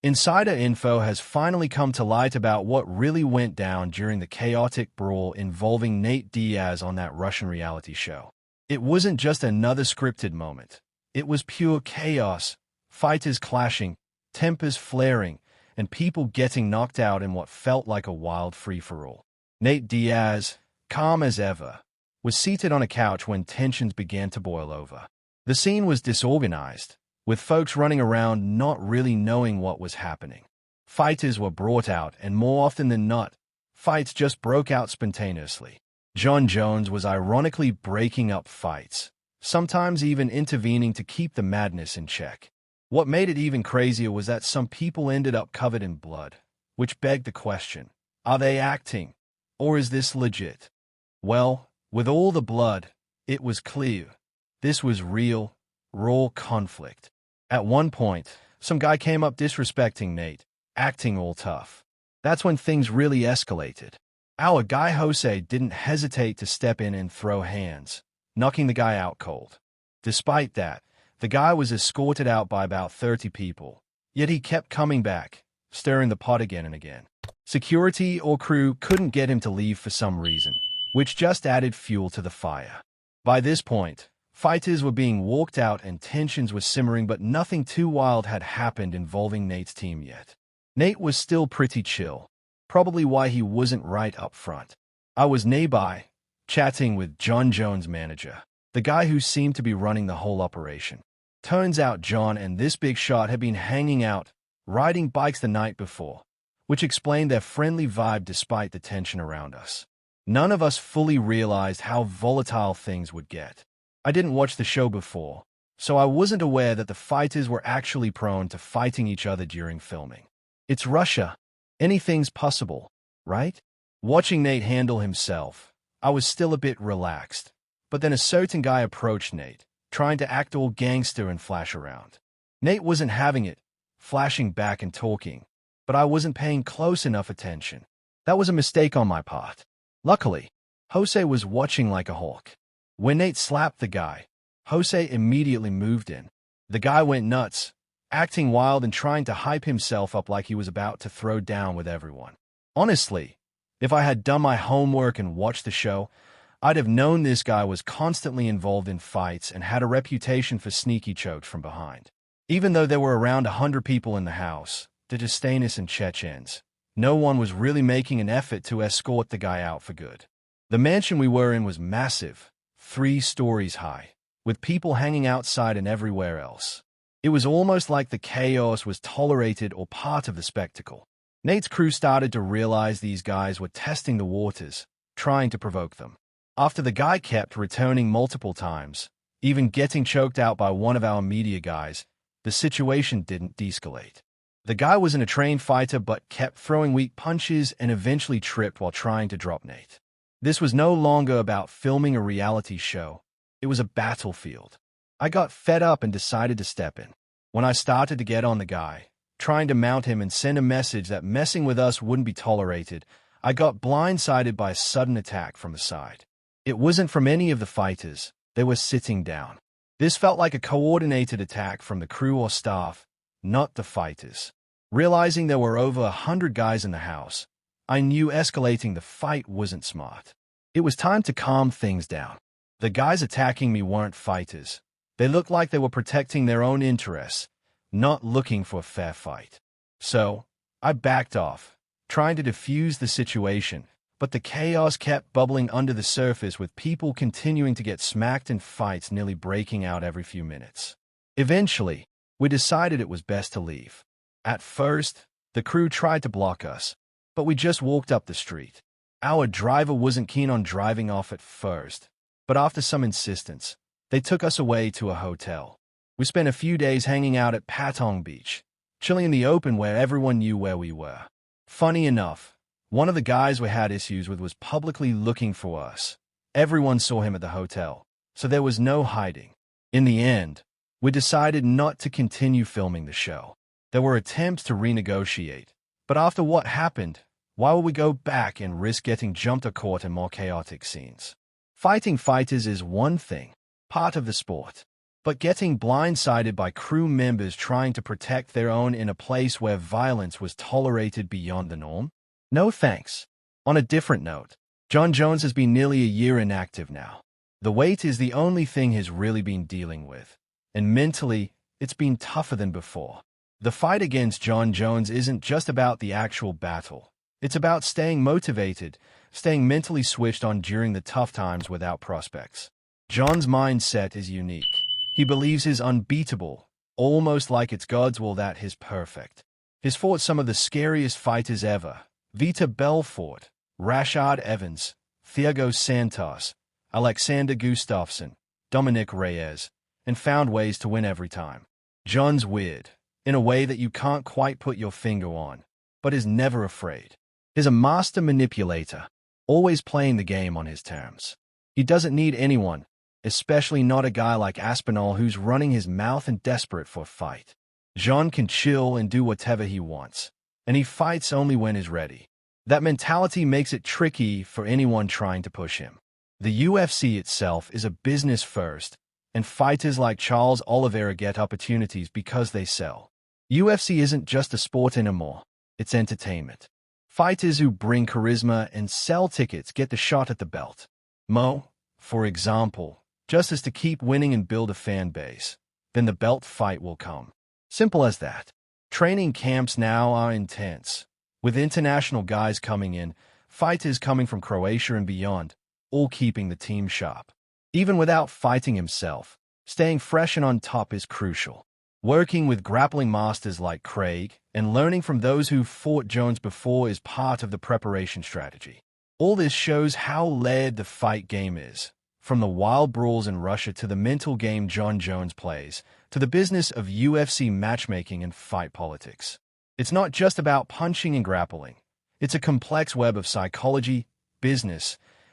Insider info has finally come to light about what really went down during the chaotic brawl involving Nate Diaz on that Russian reality show. It wasn't just another scripted moment. It was pure chaos, fighters clashing, tempers flaring, and people getting knocked out in what felt like a wild free-for-all. Nate Diaz, calm as ever, was seated on a couch when tensions began to boil over. The scene was disorganized, with folks running around not really knowing what was happening. Fighters were brought out, and more often than not, fights just broke out spontaneously. Jon Jones was ironically breaking up fights, sometimes even intervening to keep the madness in check. What made it even crazier was that some people ended up covered in blood, which begged the question, are they acting, or is this legit? Well, with all the blood, it was clear. This was real, raw conflict. At one point, some guy came up disrespecting Nate, acting all tough. That's when things really escalated. Our guy Jose didn't hesitate to step in and throw hands, knocking the guy out cold. Despite that, the guy was escorted out by about 30 people, yet he kept coming back, stirring the pot again and again. Security or crew couldn't get him to leave for some reason, which just added fuel to the fire. By this point, fighters were being walked out and tensions were simmering, but nothing too wild had happened involving Nate's team yet. Nate was still pretty chill, probably why he wasn't right up front. I was nearby, chatting with Jon Jones' manager, the guy who seemed to be running the whole operation. Turns out Jon and this big shot had been hanging out, riding bikes the night before, which explained their friendly vibe despite the tension around us. None of us fully realized how volatile things would get. I didn't watch the show before, so I wasn't aware that the fighters were actually prone to fighting each other during filming. It's Russia. Anything's possible, right? Watching Nate handle himself, I was still a bit relaxed. But then a certain guy approached Nate, trying to act all gangster and flash around. Nate wasn't having it, flashing back and talking, but I wasn't paying close enough attention. That was a mistake on my part. Luckily, Jose was watching like a hawk. When Nate slapped the guy, Jose immediately moved in. The guy went nuts, acting wild and trying to hype himself up like he was about to throw down with everyone. Honestly, if I had done my homework and watched the show, I'd have known this guy was constantly involved in fights and had a reputation for sneaky chokes from behind. Even though there were around 100 people in the house, Danish and Chechens, no one was really making an effort to escort the guy out for good. The mansion we were in was massive, 3 stories high, with people hanging outside and everywhere else. It was almost like the chaos was tolerated or part of the spectacle. Nate's crew started to realize these guys were testing the waters, trying to provoke them. After the guy kept returning multiple times, even getting choked out by one of our media guys, the situation didn't de-escalate. The guy wasn't a trained fighter but kept throwing weak punches and eventually tripped while trying to drop Nate. This was no longer about filming a reality show. It was a battlefield. I got fed up and decided to step in. When I started to get on the guy, trying to mount him and send a message that messing with us wouldn't be tolerated, I got blindsided by a sudden attack from the side. It wasn't from any of the fighters. They were sitting down. This felt like a coordinated attack from the crew or staff, not the fighters. Realizing there were over 100 guys in the house, I knew escalating the fight wasn't smart. It was time to calm things down. The guys attacking me weren't fighters. They looked like they were protecting their own interests, not looking for a fair fight. So, I backed off, trying to defuse the situation. But the chaos kept bubbling under the surface, with people continuing to get smacked and fights nearly breaking out every few minutes. Eventually, we decided it was best to leave. At first, the crew tried to block us, but we just walked up the street. Our driver wasn't keen on driving off at first, but after some insistence, they took us away to a hotel. We spent a few days hanging out at Patong Beach, chilling in the open where everyone knew where we were. Funny enough, one of the guys we had issues with was publicly looking for us. Everyone saw him at the hotel, so there was no hiding. In the end, we decided not to continue filming the show. There were attempts to renegotiate, but after what happened, why would we go back and risk getting jumped or caught in more chaotic scenes? Fighting fighters is one thing, part of the sport. but getting blindsided by crew members trying to protect their own in a place where violence was tolerated beyond the norm? No thanks. On a different note, Jon Jones has been nearly a year inactive now. The weight is the only thing he's really been dealing with, and mentally, it's been tougher than before. The fight against Jon Jones isn't just about the actual battle. It's about staying motivated, staying mentally switched on during the tough times without prospects. Jon's mindset is unique. He believes he's unbeatable, almost like it's God's will that he's perfect. He's fought some of the scariest fighters ever: Vitor Belfort, Rashad Evans, Thiago Santos, Alexander Gustafsson, Dominic Reyes, and found ways to win every time. Jon's weird, in a way that you can't quite put your finger on, but is never afraid. He's a master manipulator, always playing the game on his terms. He doesn't need anyone, especially not a guy like Aspinall who's running his mouth and desperate for a fight. Jon can chill and do whatever he wants, and he fights only when he's ready. That mentality makes it tricky for anyone trying to push him. The UFC itself is a business first, and fighters like Charles Oliveira get opportunities because they sell. UFC isn't just a sport anymore, it's entertainment. Fighters who bring charisma and sell tickets get the shot at the belt. Mo, for example, just has to keep winning and build a fan base. Then the belt fight will come. Simple as that. Training camps now are intense, with international guys coming in, fighters coming from Croatia and beyond, all keeping the team sharp. Even without fighting himself, staying fresh and on top is crucial. Working with grappling masters like Craig and learning from those who fought Jones before is part of the preparation strategy. All this shows how layered the fight game is, from the wild brawls in Russia to the mental game Jon Jones plays, to the business of UFC matchmaking and fight politics. It's not just about punching and grappling. It's a complex web of psychology, business,